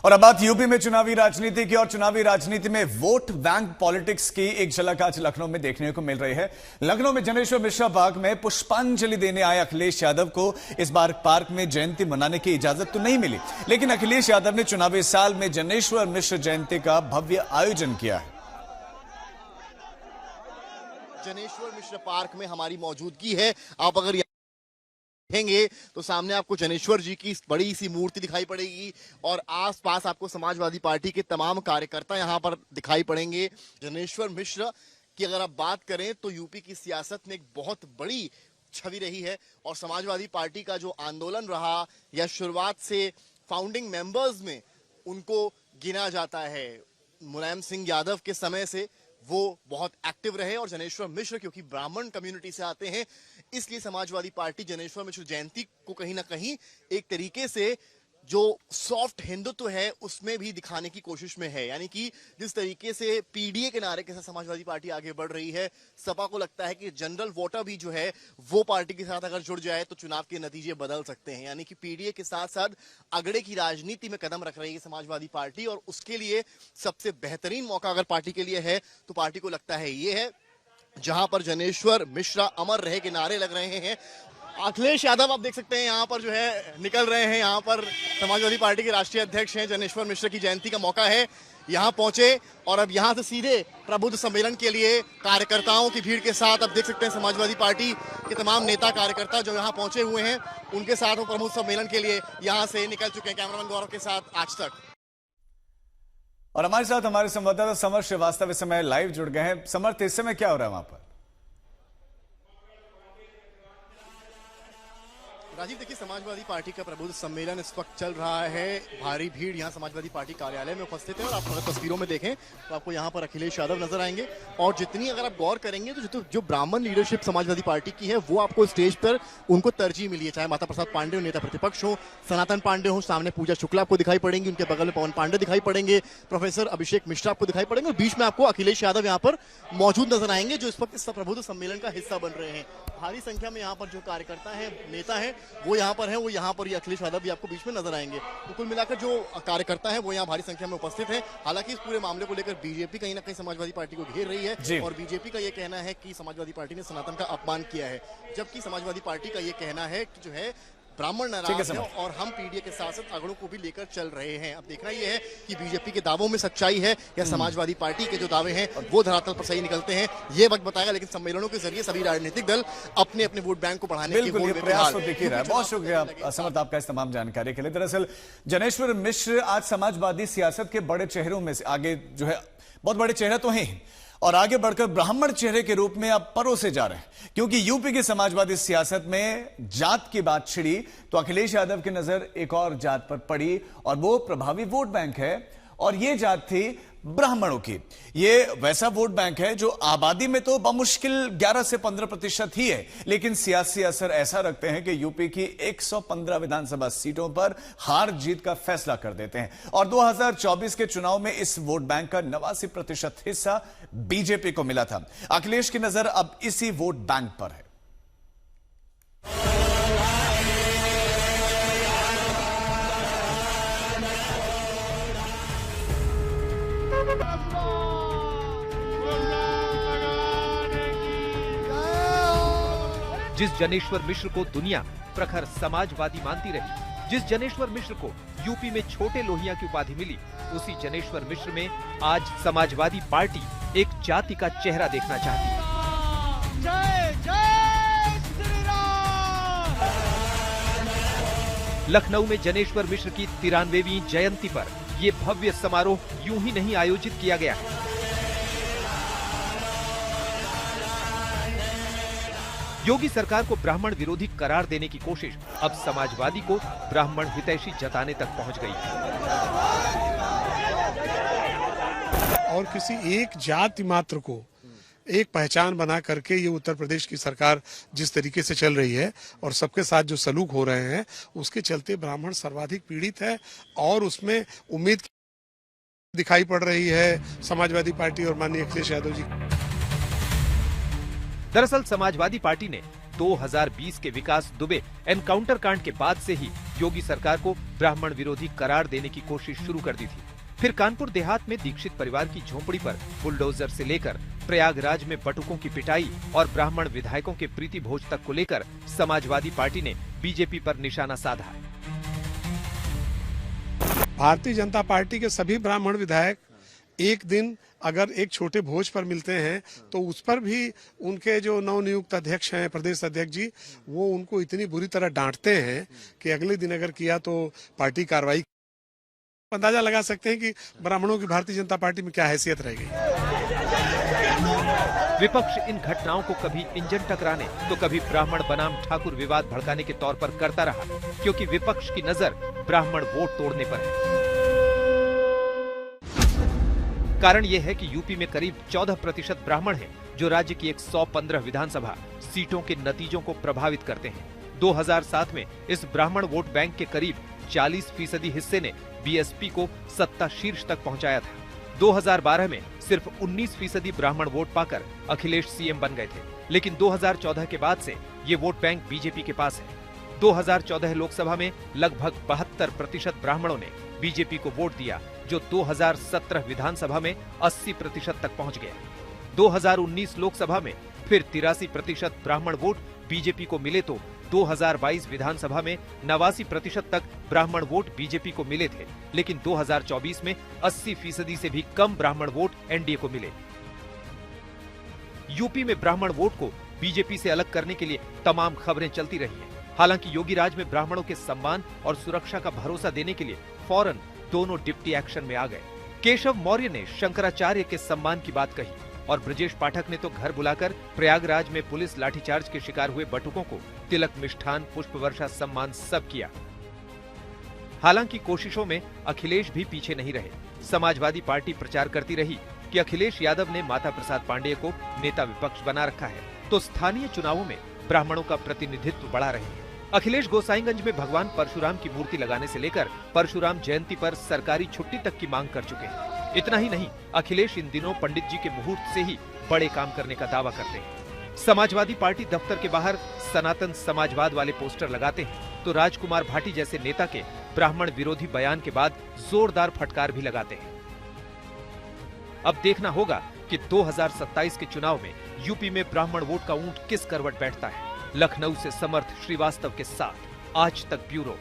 और अब बात यूपी में चुनावी राजनीति की, और चुनावी राजनीति में वोट बैंक पॉलिटिक्स की एक झलक आज लखनऊ में देखने को मिल रही है। लखनऊ में जनेश्वर मिश्रा पार्क में पुष्पांजलि देने आए अखिलेश यादव को इस बार पार्क में जयंती मनाने की इजाजत तो नहीं मिली, लेकिन अखिलेश यादव ने चुनावी साल में जनेश्वर मिश्र जयंती का भव्य आयोजन किया है। जनेश्वर मिश्र पार्क में हमारी मौजूदगी है। आप अगर देखेंगे तो सामने आपको जनेश्वर जी की बड़ी सी मूर्ति दिखाई पड़ेगी और आसपास आपको समाजवादी पार्टी के तमाम कार्यकर्ता यहां पर दिखाई पड़ेंगे। जनेश्वर मिश्र की अगर आप बात करें तो यूपी की सियासत में एक बहुत बड़ी छवि रही है और समाजवादी पार्टी का जो आंदोलन रहा या शुरुआत से फाउंडिंग मेंबर्स में उनको गिना जाता है। मुलायम सिंह यादव के समय से वो बहुत एक्टिव रहे और जनेश्वर मिश्र क्योंकि ब्राह्मण कम्युनिटी से आते हैं, इसलिए समाजवादी पार्टी जनेश्वर मिश्र जयंती को कहीं ना कहीं एक तरीके से जो सॉफ्ट हिंदुत्व है उसमें भी दिखाने की कोशिश में है। यानी कि जिस तरीके से पीडीए के नारे के साथ समाजवादी पार्टी आगे बढ़ रही है, सपा को लगता है कि जनरल वोटर भी जो है वो पार्टी के साथ अगर जुड़ जाए तो चुनाव के नतीजे बदल सकते हैं। यानी कि पीडीए के साथ साथ अगड़े की राजनीति में कदम रख रही है समाजवादी पार्टी और उसके लिए सबसे बेहतरीन मौका अगर पार्टी के लिए है तो पार्टी को लगता है ये है जहां पर जनेश्वर मिश्रा अमर रहे के नारे लग रहे हैं। अखिलेश यादव आप देख सकते हैं यहाँ पर जो है निकल रहे हैं। यहाँ पर समाजवादी पार्टी के राष्ट्रीय अध्यक्ष हैं, जनेश्वर मिश्र की जयंती का मौका है, यहाँ पहुंचे और अब यहाँ से सीधे प्रबुद्ध सम्मेलन के लिए कार्यकर्ताओं की भीड़ के साथ आप देख सकते हैं समाजवादी पार्टी के तमाम नेता कार्यकर्ता जो यहाँ पहुंचे हुए हैं उनके साथ वो प्रबुद्ध सम्मेलन के लिए यहाँ से निकल चुके हैं। कैमरामैन गौरव के साथ आज तक। और हमारे साथ हमारे संवाददाता समर श्रीवास्तव इस समय लाइव जुड़ गए हैं। समर, इस समय क्या हो रहा है वहां पर? राजीव, देखिए समाजवादी पार्टी का प्रबुद्ध सम्मेलन इस वक्त चल रहा है। भारी भीड़ यहाँ समाजवादी पार्टी कार्यालय में उपस्थित है और आप अगर तस्वीरों में देखें तो आपको यहाँ पर अखिलेश यादव नजर आएंगे और जितनी अगर आप गौर करेंगे तो जो ब्राह्मण लीडरशिप समाजवादी पार्टी की है वो आपको स्टेज पर उनको तरजीह मिली है, चाहे माता प्रसाद पांडे हो, नेता प्रतिपक्ष हो, सनातन पांडे हो, सामने पूजा शुक्ला आपको दिखाई पड़ेंगी, उनके बगल में पवन पांडे दिखाई पड़ेंगे, प्रोफेसर अभिषेक मिश्रा आपको दिखाई पड़ेंगे और बीच में आपको अखिलेश यादव यहाँ पर मौजूद नजर आएंगे जो इस वक्त इस प्रबुद्ध सम्मेलन का हिस्सा बन रहे हैं। भारी संख्या में यहाँ पर जो कार्यकर्ता है, नेता है वो यहाँ पर है, वो यहाँ पर ये अखिलेश यादव भी आपको बीच में नजर आएंगे। तो कुल मिलाकर जो कार्यकर्ता है वो यहाँ भारी संख्या में उपस्थित है। हालांकि इस पूरे मामले को लेकर बीजेपी कहीं ना कहीं समाजवादी पार्टी को घेर रही है और बीजेपी का ये कहना है कि समाजवादी पार्टी ने सनातन का अपमान किया है, जबकि समाजवादी पार्टी का ये कहना है कि जो है ब्राह्मण नाराज है और हम पीडीए के साथ साथ अगड़ों को भी लेकर चल रहे हैं। अब देखना यह है कि बीजेपी के दावों में सच्चाई है या समाजवादी पार्टी के जो दावे हैं वो धरातल पर सही निकलते हैं, ये वक्त बताएगा। लेकिन सम्मेलनों के जरिए सभी राजनीतिक दल अपने अपने वोट बैंक को बढ़ाने की प्रयास तो दिख ही रहा है। बहुत शुक्रिया समर्थ आपका इस तमाम जानकारी के लिए। दरअसल जनेश्वर मिश्र आज समाजवादी सियासत के बड़े चेहरों में से आगे जो है, बहुत बड़े चेहरे तो हैं और आगे बढ़कर ब्राह्मण चेहरे के रूप में अब परोसे जा रहे हैं, क्योंकि यूपी की समाजवादी सियासत में जात की बात छिड़ी तो अखिलेश यादव की नजर एक और जात पर पड़ी और वो प्रभावी वोट बैंक है और ये जात थी ब्राह्मणों की। ये वैसा वोट बैंक है जो आबादी में तो बमुश्किल 11 से 15% ही है, लेकिन सियासी असर ऐसा रखते हैं कि यूपी की 115 विधानसभा सीटों पर हार जीत का फैसला कर देते हैं। और 2024 के चुनाव में इस वोट बैंक का 89% हिस्सा बीजेपी को मिला था। अखिलेश की नजर अब इसी वोट बैंक पर है। जिस जनेश्वर मिश्र को दुनिया प्रखर समाजवादी मानती रही, जिस जनेश्वर मिश्र को यूपी में छोटे लोहिया की उपाधि मिली, उसी जनेश्वर मिश्र में आज समाजवादी पार्टी एक जाति का चेहरा देखना चाहती है। जय जय श्री राम। लखनऊ में जनेश्वर मिश्र की 93वीं जयंती पर यह भव्य समारोह यूं ही नहीं आयोजित किया गया है। योगी सरकार को ब्राह्मण विरोधी करार देने की कोशिश अब समाजवादी को ब्राह्मण हितैषी जताने तक पहुंच गई है। और किसी एक जाति मात्र को एक पहचान बना करके ये उत्तर प्रदेश की सरकार जिस तरीके से चल रही है और सबके साथ जो सलूक हो रहे हैं उसके चलते ब्राह्मण सर्वाधिक पीड़ित है और उसमें उम्मीद दिखाई पड़ रही है समाजवादी पार्टी और माननीय अखिलेश यादव जी। दरअसल समाजवादी पार्टी ने 2020 के विकास दुबे एनकाउंटर कांड के बाद से ही योगी सरकार को ब्राह्मण विरोधी करार देने की कोशिश शुरू कर दी थी। फिर कानपुर देहात में दीक्षित परिवार की झोंपड़ी पर बुलडोजर से लेकर प्रयागराज में बटुकों की पिटाई और ब्राह्मण विधायकों के प्रीति भोज तक को लेकर समाजवादी पार्टी ने बीजेपी पर निशाना साधा। भारतीय जनता पार्टी के सभी ब्राह्मण विधायक एक दिन अगर एक छोटे भोज पर मिलते हैं तो उस पर भी उनके जो नवनियुक्त अध्यक्ष हैं, प्रदेश अध्यक्ष जी, वो उनको इतनी बुरी तरह डांटते हैं कि अगले दिन अगर किया तो पार्टी कार्रवाई। अंदाजा लगा सकते हैं कि ब्राह्मणों की भारतीय जनता पार्टी में क्या हैसियत रह गई। विपक्ष इन घटनाओं को कभी इंजन टकराने तो कभी ब्राह्मण बनाम ठाकुर विवाद भड़काने के तौर पर करता रहा, क्योंकि विपक्ष की नजर ब्राह्मण वोट तोड़ने पर है। कारण यह है कि यूपी में करीब 14% ब्राह्मण हैं, जो राज्य की 115 विधानसभा सीटों के नतीजों को प्रभावित करते हैं। 2007 में इस ब्राह्मण वोट बैंक के करीब 40% हिस्से ने बीएसपी को सत्ता शीर्ष तक पहुंचाया था। 2012 में सिर्फ 19% ब्राह्मण वोट पाकर अखिलेश सीएम बन गए थे, लेकिन 2014 के बाद से ये वोट बैंक बीजेपी के पास है। 2014 लोकसभा में लगभग 72% ब्राह्मणों ने बीजेपी को वोट दिया, जो 2017 विधानसभा में 80% तक पहुंच गया। 2019 लोकसभा में फिर 83% ब्राह्मण वोट बीजेपी को मिले तो 2022 विधानसभा में 89% तक ब्राह्मण वोट बीजेपी को मिले थे, लेकिन 2024 में 80% से भी कम ब्राह्मण वोट एनडीए को मिले। यूपी में ब्राह्मण वोट को बीजेपी से अलग करने के लिए तमाम खबरें चलती रही हैं। हालांकि योगी राज में ब्राह्मणों के सम्मान और सुरक्षा का भरोसा देने के लिए फौरन दोनों डिप्टी एक्शन में आ गए। केशव मौर्य ने शंकराचार्य के सम्मान की बात कही और ब्रजेश पाठक ने तो घर बुलाकर प्रयागराज में पुलिस लाठीचार्ज के शिकार हुए बटुकों को तिलक, मिष्ठान, पुष्प वर्षा, सम्मान सब किया। हालांकि कोशिशों में अखिलेश भी पीछे नहीं रहे। समाजवादी पार्टी प्रचार करती रही कि अखिलेश यादव ने माता प्रसाद पांडेय को नेता विपक्ष बना रखा है, तो स्थानीय चुनावों में ब्राह्मणों का प्रतिनिधित्व बढ़ा रहे हैं। अखिलेश गोसाईगंज में भगवान परशुराम की मूर्ति लगाने से लेकर परशुराम जयंती पर सरकारी छुट्टी तक की मांग कर चुके हैं। इतना ही नहीं, अखिलेश इन दिनों पंडित जी के मुहूर्त से ही बड़े काम करने का दावा करते हैं। समाजवादी पार्टी दफ्तर के बाहर सनातन समाजवाद वाले पोस्टर लगाते हैं, तो राजकुमार भाटी जैसे नेता के ब्राह्मण विरोधी बयान के बाद जोरदार फटकार भी लगाते हैं। अब देखना होगा कि 2027 के चुनाव में यूपी में ब्राह्मण वोट का ऊंट किस करवट बैठता है। लखनऊ से समर्थ श्रीवास्तव के साथ आज तक ब्यूरो।